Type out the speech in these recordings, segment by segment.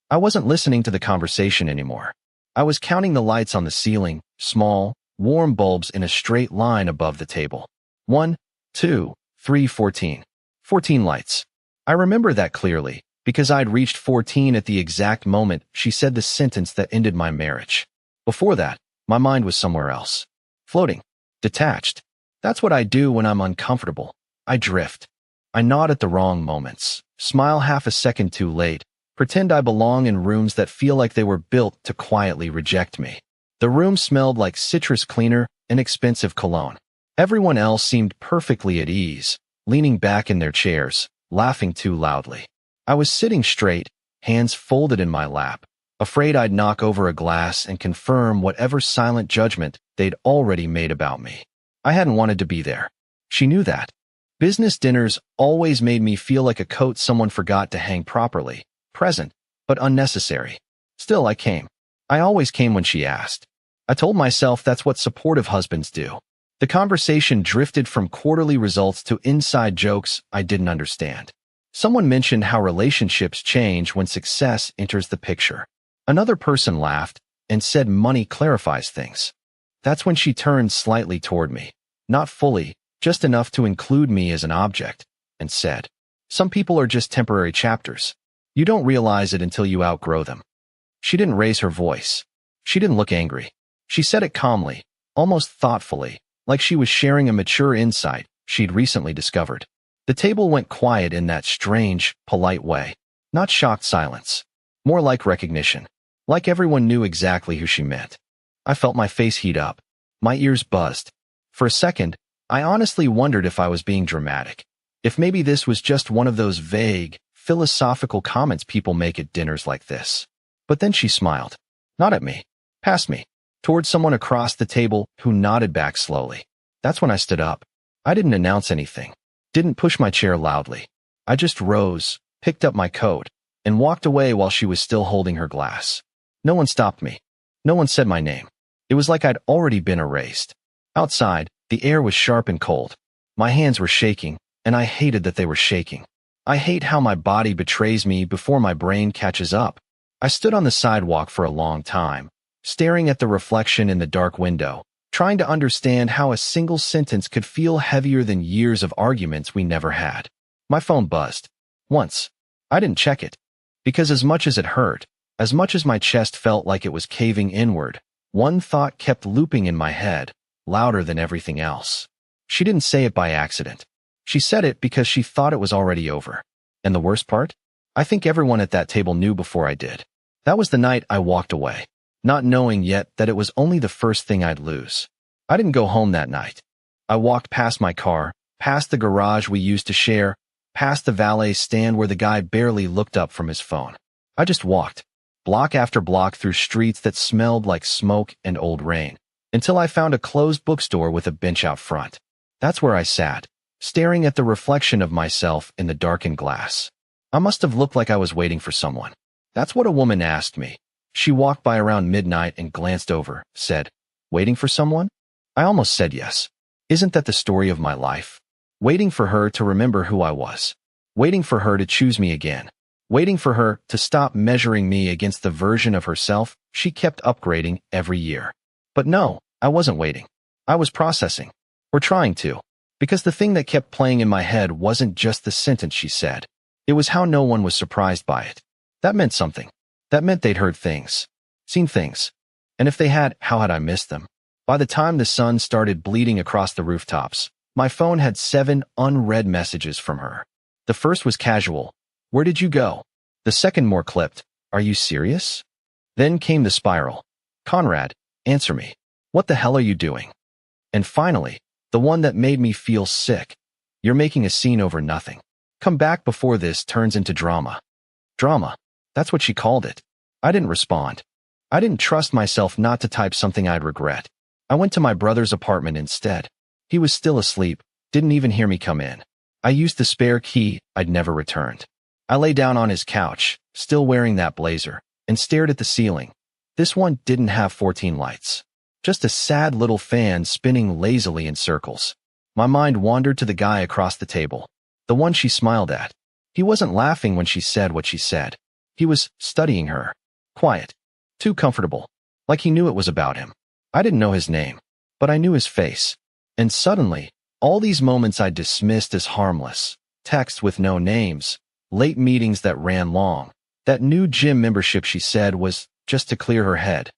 I wasn't listening to the conversation anymore. I was counting the lights on the ceiling, small, warm bulbs in a straight line above the table. 1, 2, 3, 14. 14 lights. I remember that clearly, because I'd reached 14 at the exact moment she said the sentence that ended my marriage. Before that, my mind was somewhere else. Floating. Detached. That's what I do when I'm uncomfortable. I drift. I nod at the wrong moments, smile half a second too late, pretend I belong in rooms that feel like they were built to quietly reject me. The room smelled like citrus cleaner and expensive cologne. Everyone else seemed perfectly at ease, leaning back in their chairs, laughing too loudly. I was sitting straight, hands folded in my lap, afraid I'd knock over a glass and confirm whatever silent judgment they'd already made about me. I hadn't wanted to be there. She knew that. Business dinners always made me feel like a coat someone forgot to hang properly, present, but unnecessary. Still, I came. I always came when she asked. I told myself that's what supportive husbands do. The conversation drifted from quarterly results to inside jokes I didn't understand. Someone mentioned how relationships change when success enters the picture. Another person laughed and said money clarifies things. That's when she turned slightly toward me, not fully, just enough to include me as an object, and said, "Some people are just temporary chapters. You don't realize it until you outgrow them." She didn't raise her voice. She didn't look angry. She said it calmly, almost thoughtfully, like she was sharing a mature insight she'd recently discovered. The table went quiet in that strange, polite way. Not shocked silence. More like recognition. Like everyone knew exactly who she meant. I felt my face heat up. My ears buzzed. For a second, I honestly wondered if I was being dramatic. If maybe this was just one of those vague, philosophical comments people make at dinners like this. But then she smiled. Not at me. Past me. Towards someone across the table who nodded back slowly. That's when I stood up. I didn't announce anything. Didn't push my chair loudly. I just rose, picked up my coat, and walked away while she was still holding her glass. No one stopped me. No one said my name. It was like I'd already been erased. Outside, the air was sharp and cold. My hands were shaking, and I hated that they were shaking. I hate how my body betrays me before my brain catches up. I stood on the sidewalk for a long time, staring at the reflection in the dark window, trying to understand how a single sentence could feel heavier than years of arguments we never had. My phone buzzed. Once. I didn't check it. Because as much as it hurt, as much as my chest felt like it was caving inward, one thought kept looping in my head, louder than everything else. She didn't say it by accident. She said it because she thought it was already over. And the worst part? I think everyone at that table knew before I did. That was the night I walked away, not knowing yet that it was only the first thing I'd lose. I didn't go home that night. I walked past my car, past the garage we used to share, past the valet stand where the guy barely looked up from his phone. I just walked, block after block through streets that smelled like smoke and old rain, until I found a closed bookstore with a bench out front. That's where I sat, staring at the reflection of myself in the darkened glass. I must have looked like I was waiting for someone. That's what a woman asked me. She walked by around midnight and glanced over, said, "Waiting for someone?" I almost said yes. Isn't that the story of my life? Waiting for her to remember who I was. Waiting for her to choose me again. Waiting for her to stop measuring me against the version of herself she kept upgrading every year. But no, I wasn't waiting. I was processing. Or trying to. Because the thing that kept playing in my head wasn't just the sentence she said. It was how no one was surprised by it. That meant something. That meant they'd heard things. Seen things. And if they had, how had I missed them? By the time the sun started bleeding across the rooftops, my phone had 7 unread messages from her. The first was casual. "Where did you go?" The second more clipped. "Are you serious?" Then came the spiral. "Conrad, answer me. What the hell are you doing?" And finally, the one that made me feel sick. "You're making a scene over nothing. Come back before this turns into drama." Drama. That's what she called it. I didn't respond. I didn't trust myself not to type something I'd regret. I went to my brother's apartment instead. He was still asleep, didn't even hear me come in. I used the spare key I'd never returned. I lay down on his couch, still wearing that blazer, and stared at the ceiling. This one didn't have 14 lights. Just a sad little fan spinning lazily in circles. My mind wandered to the guy across the table. The one she smiled at. He wasn't laughing when she said what she said. He was studying her. Quiet. Too comfortable. Like he knew it was about him. I didn't know his name, but I knew his face. And suddenly, all these moments I dismissed as harmless, texts with no names, late meetings that ran long, that new gym membership she said was just to clear her head.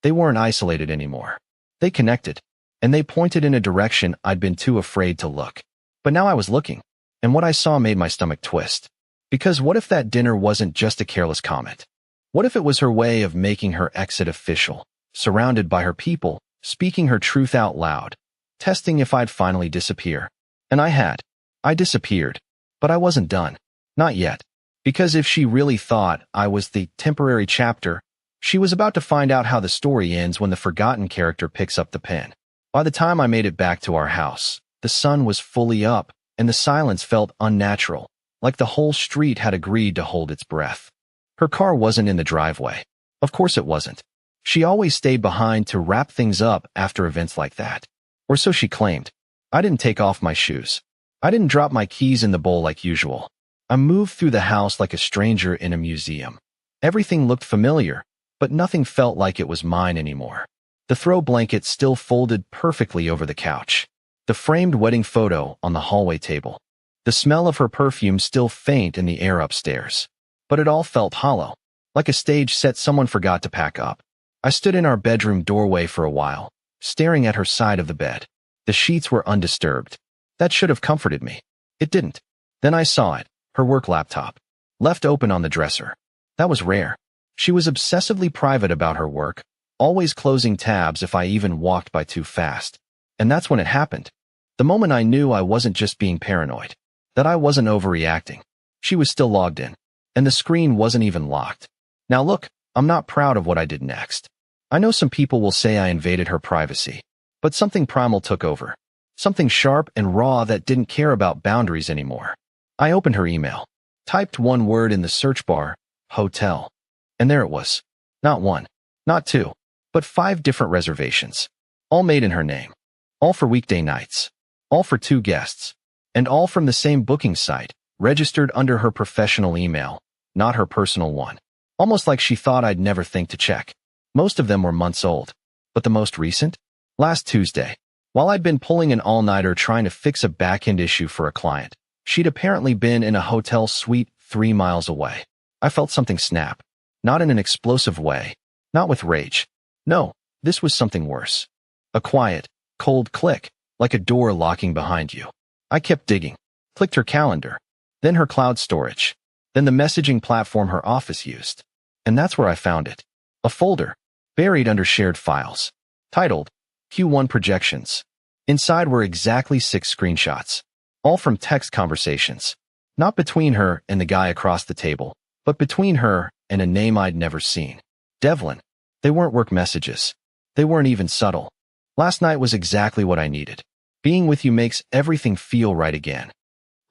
They weren't isolated anymore. They connected, and they pointed in a direction I'd been too afraid to look. But now I was looking, and what I saw made my stomach twist. Because what if that dinner wasn't just a careless comment? What if it was her way of making her exit official, surrounded by her people, speaking her truth out loud, testing if I'd finally disappear? And I had. I disappeared. But I wasn't done. Not yet. Because if she really thought I was the temporary chapter, she was about to find out how the story ends when the forgotten character picks up the pen. By the time I made it back to our house, the sun was fully up, and the silence felt unnatural, like the whole street had agreed to hold its breath. Her car wasn't in the driveway. Of course it wasn't. She always stayed behind to wrap things up after events like that. Or so she claimed. I didn't take off my shoes. I didn't drop my keys in the bowl like usual. I moved through the house like a stranger in a museum. Everything looked familiar, but nothing felt like it was mine anymore. The throw blanket still folded perfectly over the couch. The framed wedding photo on the hallway table. The smell of her perfume still faint in the air upstairs. But it all felt hollow, like a stage set someone forgot to pack up. I stood in our bedroom doorway for a while, staring at her side of the bed. The sheets were undisturbed. That should have comforted me. It didn't. Then I saw it, her work laptop, left open on the dresser. That was rare. She was obsessively private about her work, always closing tabs if I even walked by too fast. And that's when it happened. The moment I knew I wasn't just being paranoid, that I wasn't overreacting. She was still logged in, and the screen wasn't even locked. Now look, I'm not proud of what I did next. I know some people will say I invaded her privacy, but something primal took over. Something sharp and raw that didn't care about boundaries anymore. I opened her email, typed one word in the search bar, hotel. And there it was. Not one, not two, but 5 different reservations. All made in her name. All for weekday nights. All for 2 guests. And all from the same booking site, registered under her professional email, not her personal one. Almost like she thought I'd never think to check. Most of them were months old. But the most recent? Last Tuesday. While I'd been pulling an all-nighter trying to fix a back-end issue for a client, she'd apparently been in a hotel suite 3 miles away. I felt something snap. Not in an explosive way. Not with rage. No, this was something worse. A quiet, cold click, like a door locking behind you. I kept digging. Clicked her calendar. Then her cloud storage. Then the messaging platform her office used. And that's where I found it. A folder, buried under shared files. Titled, Q1 Projections. Inside were exactly 6 screenshots. All from text conversations. Not between her and the guy across the table, but between her and a name I'd never seen. Devlin. They weren't work messages. They weren't even subtle. Last night was exactly what I needed. Being with you makes everything feel right again.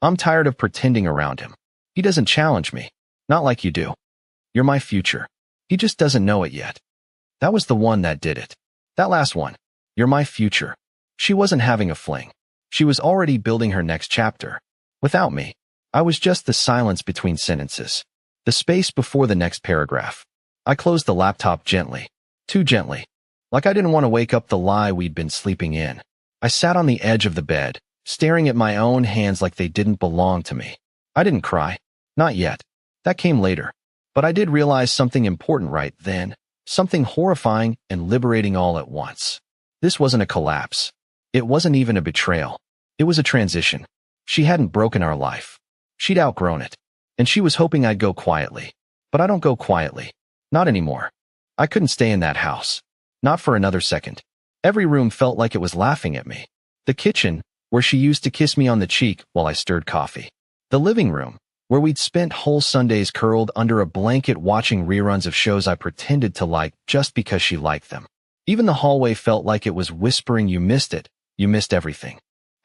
I'm tired of pretending around him. He doesn't challenge me. Not like you do. You're my future. He just doesn't know it yet. That was the one that did it. That last one. You're my future. She wasn't having a fling. She was already building her next chapter. Without me. I was just the silence between sentences. The space before the next paragraph. I closed the laptop gently. Too gently. Like I didn't want to wake up the lie we'd been sleeping in. I sat on the edge of the bed, staring at my own hands like they didn't belong to me. I didn't cry. Not yet. That came later. But I did realize something important right then. Something horrifying and liberating all at once. This wasn't a collapse. It wasn't even a betrayal. It was a transition. She hadn't broken our life. She'd outgrown it. And she was hoping I'd go quietly. But I don't go quietly. Not anymore. I couldn't stay in that house. Not for another second. Every room felt like it was laughing at me. The kitchen, where she used to kiss me on the cheek while I stirred coffee. The living room, where we'd spent whole Sundays curled under a blanket watching reruns of shows I pretended to like just because she liked them. Even the hallway felt like it was whispering, you missed it. You missed everything.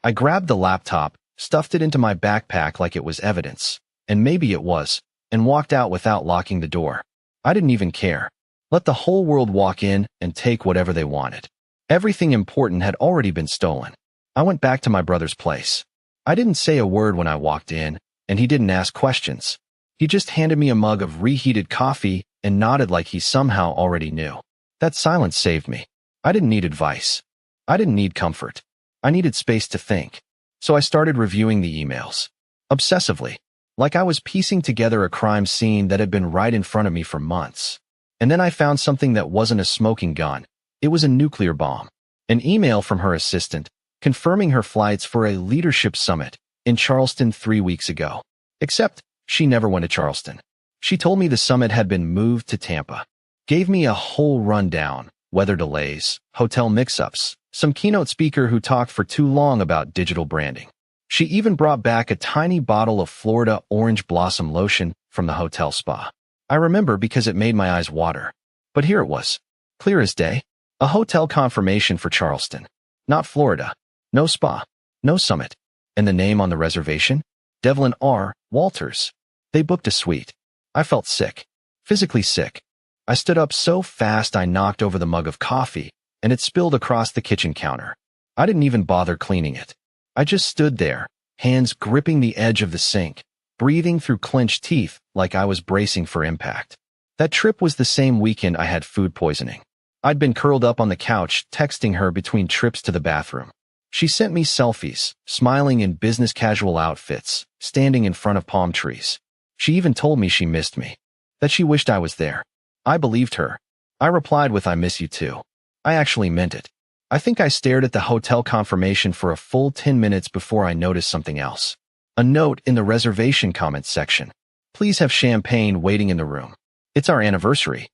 I grabbed the laptop, stuffed it into my backpack like it was evidence, and maybe it was, and walked out without locking the door. I didn't even care. Let the whole world walk in and take whatever they wanted. Everything important had already been stolen. I went back to my brother's place. I didn't say a word when I walked in, and he didn't ask questions. He just handed me a mug of reheated coffee and nodded like he somehow already knew. That silence saved me. I didn't need advice. I didn't need comfort. I needed space to think. So I started reviewing the emails. Obsessively. Like I was piecing together a crime scene that had been right in front of me for months. And then I found something that wasn't a smoking gun. It was a nuclear bomb. An email from her assistant, confirming her flights for a leadership summit in Charleston 3 weeks ago. Except, she never went to Charleston. She told me the summit had been moved to Tampa. Gave me a whole rundown, weather delays, hotel mix-ups, some keynote speaker who talked for too long about digital branding. She even brought back a tiny bottle of Florida orange blossom lotion from the hotel spa. I remember because it made my eyes water. But here it was, clear as day, a hotel confirmation for Charleston. Not Florida. No spa. No summit. And the name on the reservation? Devlin R. Walters. They booked a suite. I felt sick. Physically sick. I stood up so fast I knocked over the mug of coffee, and it spilled across the kitchen counter. I didn't even bother cleaning it. I just stood there, hands gripping the edge of the sink, breathing through clenched teeth like I was bracing for impact. That trip was the same weekend I had food poisoning. I'd been curled up on the couch, texting her between trips to the bathroom. She sent me selfies, smiling in business casual outfits, standing in front of palm trees. She even told me she missed me, that she wished I was there. I believed her. I replied with "I miss you too." I actually meant it. I think I stared at the hotel confirmation for a full 10 minutes before I noticed something else. A note in the reservation comments section. Please have champagne waiting in the room. It's our anniversary.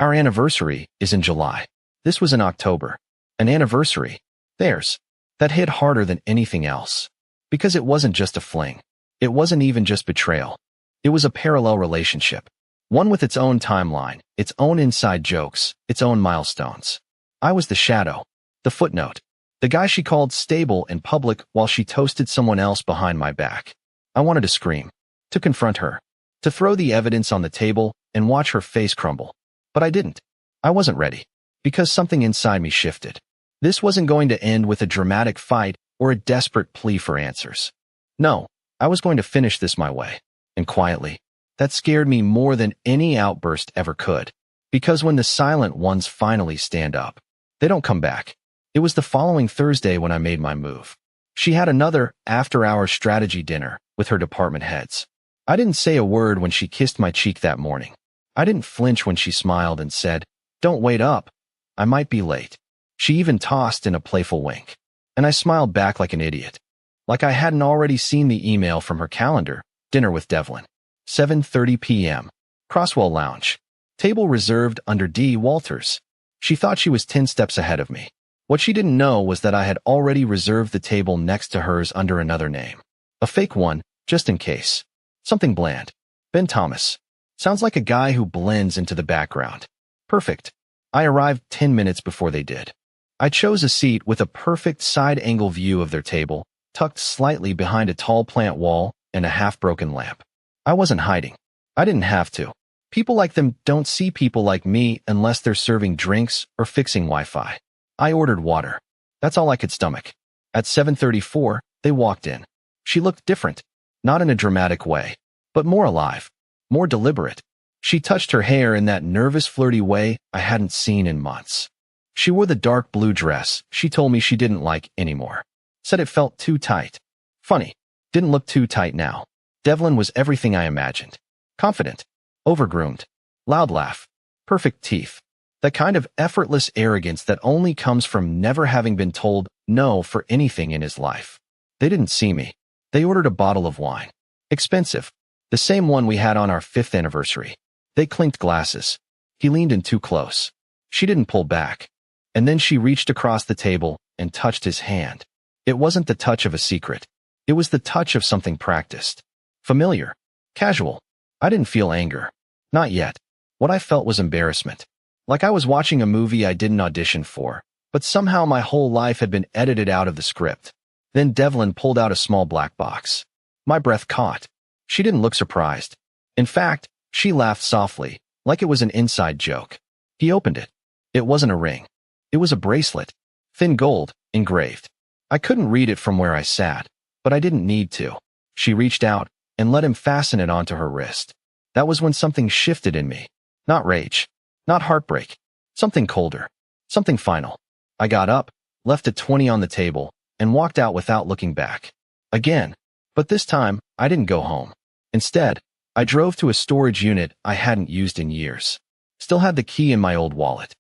Our anniversary is in July. This was in October. An anniversary. Theirs. That hit harder than anything else. Because it wasn't just a fling. It wasn't even just betrayal. It was a parallel relationship. One with its own timeline, its own inside jokes, its own milestones. I was the shadow. The footnote. The guy she called stable in public while she toasted someone else behind my back. I wanted to scream. To confront her. To throw the evidence on the table and watch her face crumble. But I didn't. I wasn't ready. Because something inside me shifted. This wasn't going to end with a dramatic fight or a desperate plea for answers. No, I was going to finish this my way. And quietly. That scared me more than any outburst ever could. Because when the silent ones finally stand up, they don't come back. It was the following Thursday when I made my move. She had another after-hour strategy dinner with her department heads. I didn't say a word when she kissed my cheek that morning. I didn't flinch when she smiled and said, "Don't wait up. I might be late." She even tossed in a playful wink. And I smiled back like an idiot. Like I hadn't already seen the email from her calendar. Dinner with Devlin. 7:30 p.m. Crosswell Lounge. Table reserved under D. Walters. She thought she was 10 steps ahead of me. What she didn't know was that I had already reserved the table next to hers under another name. A fake one, just in case. Something bland. Ben Thomas. Sounds like a guy who blends into the background. Perfect. I arrived 10 minutes before they did. I chose a seat with a perfect side-angle view of their table, tucked slightly behind a tall plant wall and a half-broken lamp. I wasn't hiding. I didn't have to. People like them don't see people like me unless they're serving drinks or fixing Wi-Fi. I ordered water. That's all I could stomach. At 7:34, they walked in. She looked different. Not in a dramatic way, but more alive. More deliberate. She touched her hair in that nervous, flirty way I hadn't seen in months. She wore the dark blue dress she told me she didn't like anymore. Said it felt too tight. Funny. Didn't look too tight now. Devlin was everything I imagined. Confident. Overgroomed. Loud laugh. Perfect teeth. That kind of effortless arrogance that only comes from never having been told no for anything in his life. They didn't see me. They ordered a bottle of wine. Expensive. The same one we had on our 5th anniversary. They clinked glasses. He leaned in too close. She didn't pull back. And then she reached across the table and touched his hand. It wasn't the touch of a secret. It was the touch of something practiced. Familiar. Casual. I didn't feel anger. Not yet. What I felt was embarrassment. Like I was watching a movie I didn't audition for, but somehow my whole life had been edited out of the script. Then Devlin pulled out a small black box. My breath caught. She didn't look surprised. In fact, she laughed softly, like it was an inside joke. He opened it. It wasn't a ring. It was a bracelet. Thin gold, engraved. I couldn't read it from where I sat, but I didn't need to. She reached out and let him fasten it onto her wrist. That was when something shifted in me. Not rage. Not heartbreak. Something colder. Something final. I got up, left a 20 on the table, and walked out without looking back. Again. But this time, I didn't go home. Instead, I drove to a storage unit I hadn't used in years. Still had the key in my old wallet.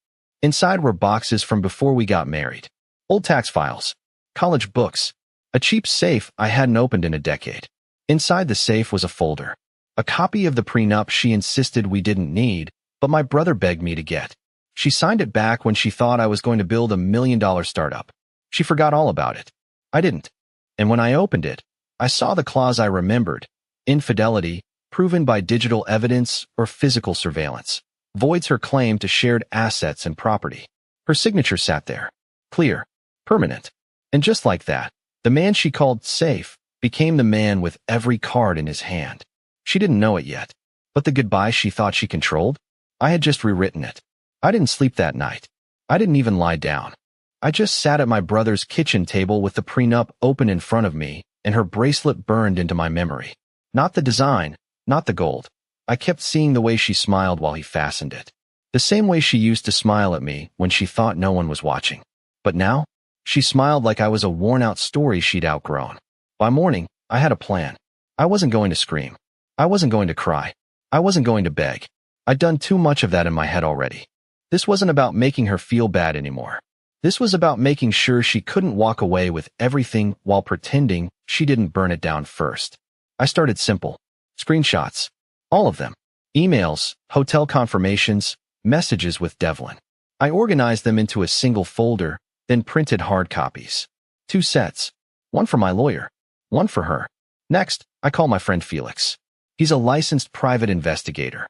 Inside were boxes from before we got married. Old tax files. College books. A cheap safe I hadn't opened in a decade. Inside the safe was a folder. A copy of the prenup she insisted we didn't need, but my brother begged me to get. She signed it back when she thought I was going to build $1 million startup. She forgot all about it. I didn't. And when I opened it, I saw the clause I remembered. Infidelity, proven by digital evidence or physical surveillance, voids her claim to shared assets and property. Her signature sat there. Clear. Permanent. And just like that, the man she called safe became the man with every card in his hand. She didn't know it yet, but the goodbye she thought she controlled? I had just rewritten it. I didn't sleep that night. I didn't even lie down. I just sat at my brother's kitchen table with the prenup open in front of me, and her bracelet burned into my memory. Not the design, not the gold. I kept seeing the way she smiled while he fastened it. The same way she used to smile at me when she thought no one was watching. But now, she smiled like I was a worn-out story she'd outgrown. By morning, I had a plan. I wasn't going to scream. I wasn't going to cry. I wasn't going to beg. I'd done too much of that in my head already. This wasn't about making her feel bad anymore. This was about making sure she couldn't walk away with everything while pretending she didn't burn it down first. I started simple. Screenshots. All of them. Emails, hotel confirmations, messages with Devlin. I organized them into a single folder, then printed hard copies. 2 sets. One for my lawyer. One for her. Next, I call my friend Felix. He's a licensed private investigator.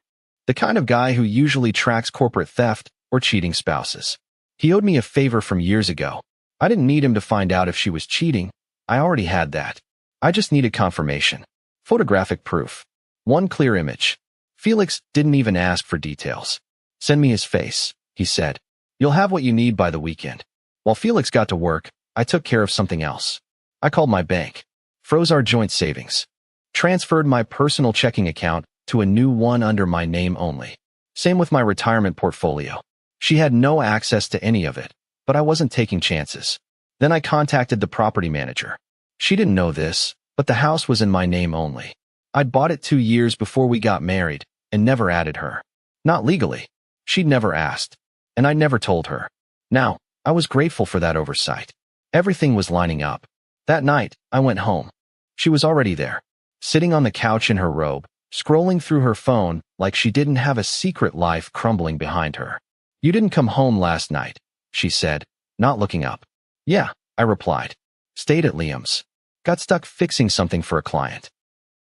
The kind of guy who usually tracks corporate theft or cheating spouses. He owed me a favor from years ago. I didn't need him to find out if she was cheating. I already had that. I just needed confirmation. Photographic proof. One clear image. Felix didn't even ask for details. Send me his face, he said. You'll have what you need by the weekend. While Felix got to work, I took care of something else. I called my bank. Froze our joint savings. Transferred my personal checking account to a new one under my name only. Same with my retirement portfolio. She had no access to any of it, but I wasn't taking chances. Then I contacted the property manager. She didn't know this, but the house was in my name only. I'd bought it 2 years before we got married and never added her. Not legally. She'd never asked. And I never told her. Now, I was grateful for that oversight. Everything was lining up. That night, I went home. She was already there, sitting on the couch in her robe, scrolling through her phone like she didn't have a secret life crumbling behind her. You didn't come home last night, she said, not looking up. Yeah, I replied. Stayed at Liam's. Got stuck fixing something for a client.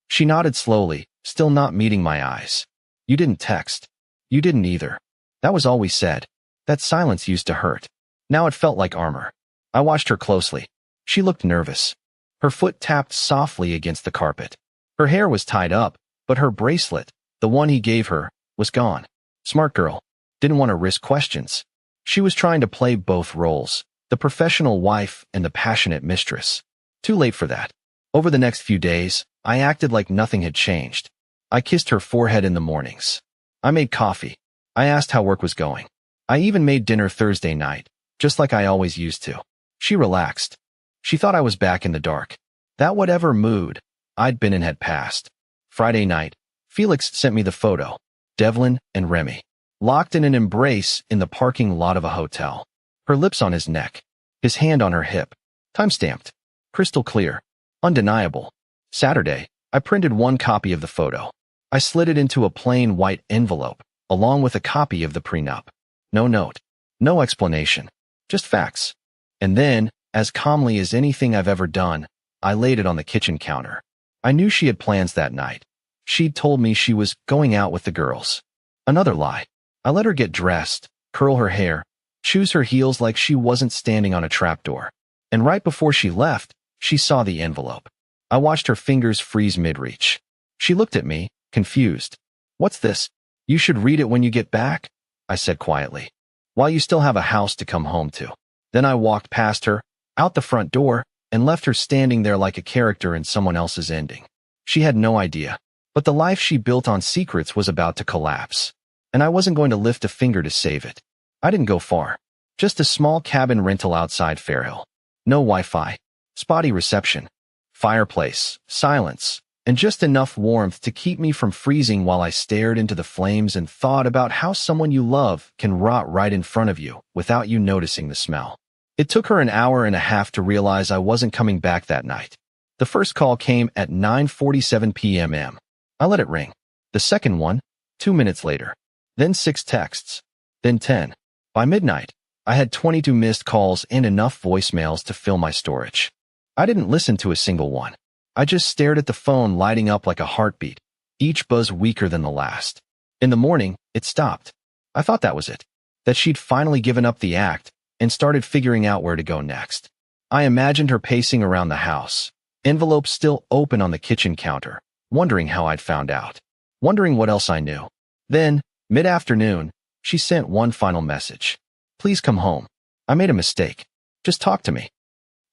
She nodded slowly, still not meeting my eyes. You didn't text. You didn't either. That was all we said. That silence used to hurt. Now it felt like armor. I watched her closely. She looked nervous. Her foot tapped softly against the carpet. Her hair was tied up, but her bracelet, the one he gave her, was gone. Smart girl. Didn't want to risk questions. She was trying to play both roles, the professional wife and the passionate mistress. Too late for that. Over the next few days, I acted like nothing had changed. I kissed her forehead in the mornings. I made coffee. I asked how work was going. I even made dinner Thursday night, just like I always used to. She relaxed. She thought I was back in the dark. That whatever mood I'd been in had passed. Friday night, Felix sent me the photo. Devlin and Remy, locked in an embrace in the parking lot of a hotel. Her lips on his neck, his hand on her hip. Time-stamped. Crystal clear. Undeniable. Saturday, I printed one copy of the photo. I slid it into a plain white envelope, along with a copy of the prenup. No note. No explanation. Just facts. And then, as calmly as anything I've ever done, I laid it on the kitchen counter. I knew she had plans that night. She'd told me she was going out with the girls. Another lie. I let her get dressed, curl her hair, choose her heels like she wasn't standing on a trapdoor. And right before she left, she saw the envelope. I watched her fingers freeze mid-reach. She looked at me, confused. What's this? You should read it when you get back, I said quietly. While you still have a house to come home to. Then I walked past her, out the front door, and left her standing there like a character in someone else's ending. She had no idea. But the life she built on secrets was about to collapse, and I wasn't going to lift a finger to save it. I didn't go far. Just a small cabin rental outside Fairhill. No Wi-Fi, spotty reception, fireplace, silence, and just enough warmth to keep me from freezing while I stared into the flames and thought about how someone you love can rot right in front of you without you noticing the smell. It took her an hour and a half to realize I wasn't coming back that night. The first call came at 9:47 p.m. I let it ring. The second one, 2 minutes later. Then 6 texts. Then 10. By midnight, I had 22 missed calls and enough voicemails to fill my storage. I didn't listen to a single one. I just stared at the phone lighting up like a heartbeat, each buzz weaker than the last. In the morning, it stopped. I thought that was it. That she'd finally given up the act and started figuring out where to go next. I imagined her pacing around the house, envelopes still open on the kitchen counter, wondering how I'd found out, wondering what else I knew. Then, mid-afternoon, she sent one final message. Please come home. I made a mistake. Just talk to me.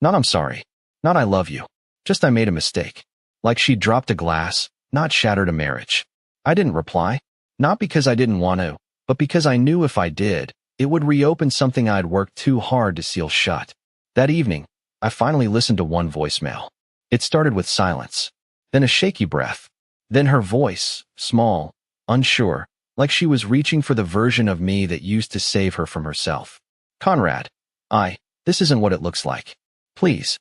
Not I'm sorry. Not I love you. Just I made a mistake. Like she'd dropped a glass, not shattered a marriage. I didn't reply. Not because I didn't want to, but because I knew if I did, it would reopen something I'd worked too hard to seal shut. That evening, I finally listened to one voicemail. It started with silence, then a shaky breath, then her voice, small, unsure, like she was reaching for the version of me that used to save her from herself. Conrad, this isn't what it looks like. Please.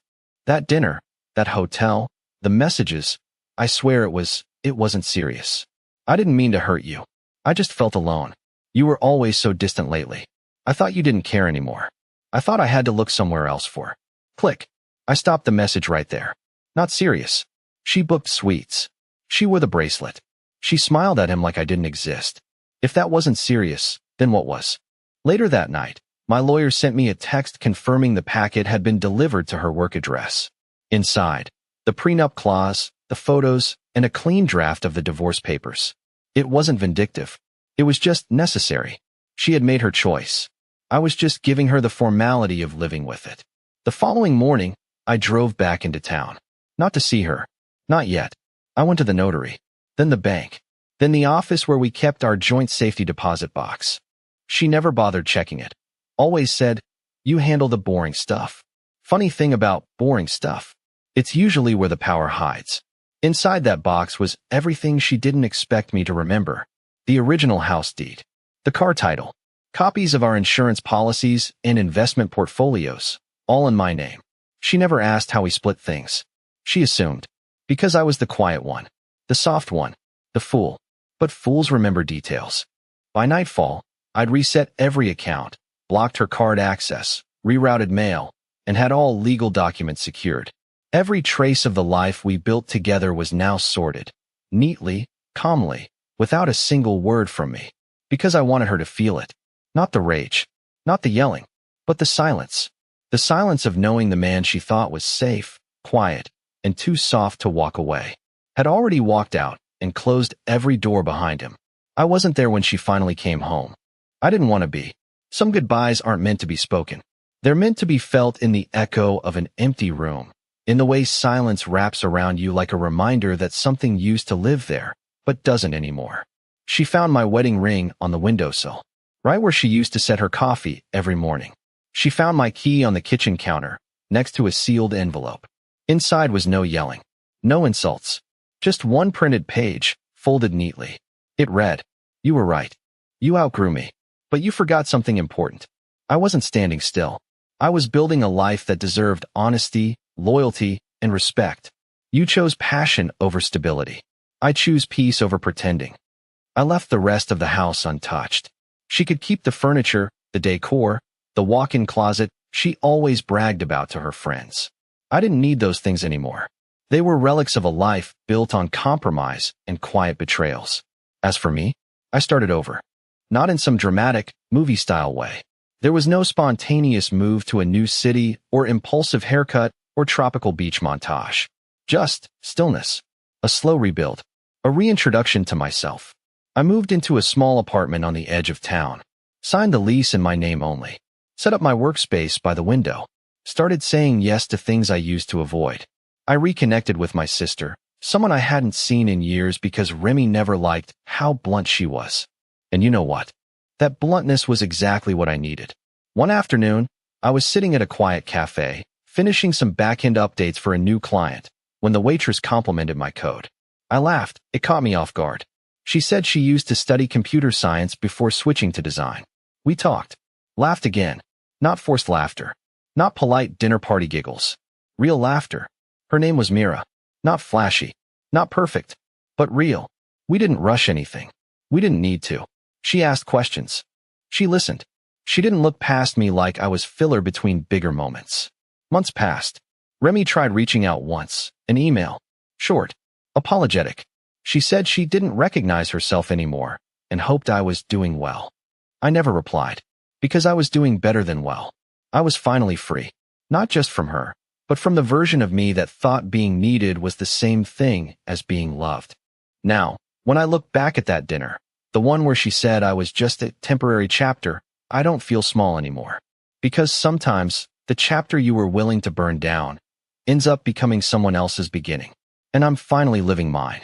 That dinner, that hotel, the messages, I swear it wasn't serious. I didn't mean to hurt you. I just felt alone. You were always so distant lately. I thought you didn't care anymore. I thought I had to look somewhere else for. Click. I stopped the message right there. Not serious. She booked suites. She wore the bracelet. She smiled at him like I didn't exist. If that wasn't serious, then what was? Later that night, my lawyer sent me a text confirming the packet had been delivered to her work address. Inside, the prenup clause, the photos, and a clean draft of the divorce papers. It wasn't vindictive. It was just necessary. She had made her choice. I was just giving her the formality of living with it. The following morning, I drove back into town. Not to see her. Not yet. I went to the notary. Then the bank. Then the office where we kept our joint safety deposit box. She never bothered checking it. Always said, you handle the boring stuff. Funny thing about boring stuff. It's usually where the power hides. Inside that box was everything she didn't expect me to remember. The original house deed. The car title. Copies of our insurance policies and investment portfolios. All in my name. She never asked how we split things. She assumed. Because I was the quiet one. The soft one. The fool. But fools remember details. By nightfall, I'd reset every account, blocked her card access, rerouted mail, and had all legal documents secured. Every trace of the life we built together was now sorted, neatly, calmly, without a single word from me. Because I wanted her to feel it. Not the rage, not the yelling, but the silence. The silence of knowing the man she thought was safe, quiet, and too soft to walk away had already walked out and closed every door behind him. I wasn't there when she finally came home. I didn't want to be. Some goodbyes aren't meant to be spoken. They're meant to be felt in the echo of an empty room, in the way silence wraps around you like a reminder that something used to live there, but doesn't anymore. She found my wedding ring on the windowsill, right where she used to set her coffee every morning. She found my key on the kitchen counter, next to a sealed envelope. Inside was no yelling, no insults, just one printed page, folded neatly. It read, you were right. You outgrew me, but you forgot something important. I wasn't standing still. I was building a life that deserved honesty, loyalty, and respect. You chose passion over stability. I choose peace over pretending. I left the rest of the house untouched. She could keep the furniture, the decor, the walk-in closet she always bragged about to her friends. I didn't need those things anymore. They were relics of a life built on compromise and quiet betrayals. As for me, I started over. Not in some dramatic, movie-style way. There was no spontaneous move to a new city or impulsive haircut or tropical beach montage. Just stillness. A slow rebuild. A reintroduction to myself. I moved into a small apartment on the edge of town. Signed the lease in my name only. Set up my workspace by the window. Started saying yes to things I used to avoid. I reconnected with my sister, Someone I hadn't seen in years because Remy never liked how blunt she was. And you know what? That bluntness was exactly what I needed. One afternoon, I was sitting at a quiet cafe, finishing some back-end updates for a new client, when the waitress complimented my code. I laughed. It caught me off guard. She said she used to study computer science before switching to design. We talked. Laughed again. Not forced laughter. Not polite dinner party giggles. Real laughter. Her name was Mira. Not flashy. Not perfect. But real. We didn't rush anything. We didn't need to. She asked questions. She listened. She didn't look past me like I was filler between bigger moments. Months passed. Remy tried reaching out once. An email. Short. Apologetic. She said she didn't recognize herself anymore and hoped I was doing well. I never replied. Because I was doing better than well. I was finally free. Not just from her, but from the version of me that thought being needed was the same thing as being loved. Now, when I look back at that dinner, the one where she said I was just a temporary chapter, I don't feel small anymore. Because sometimes, the chapter you were willing to burn down ends up becoming someone else's beginning. And I'm finally living mine.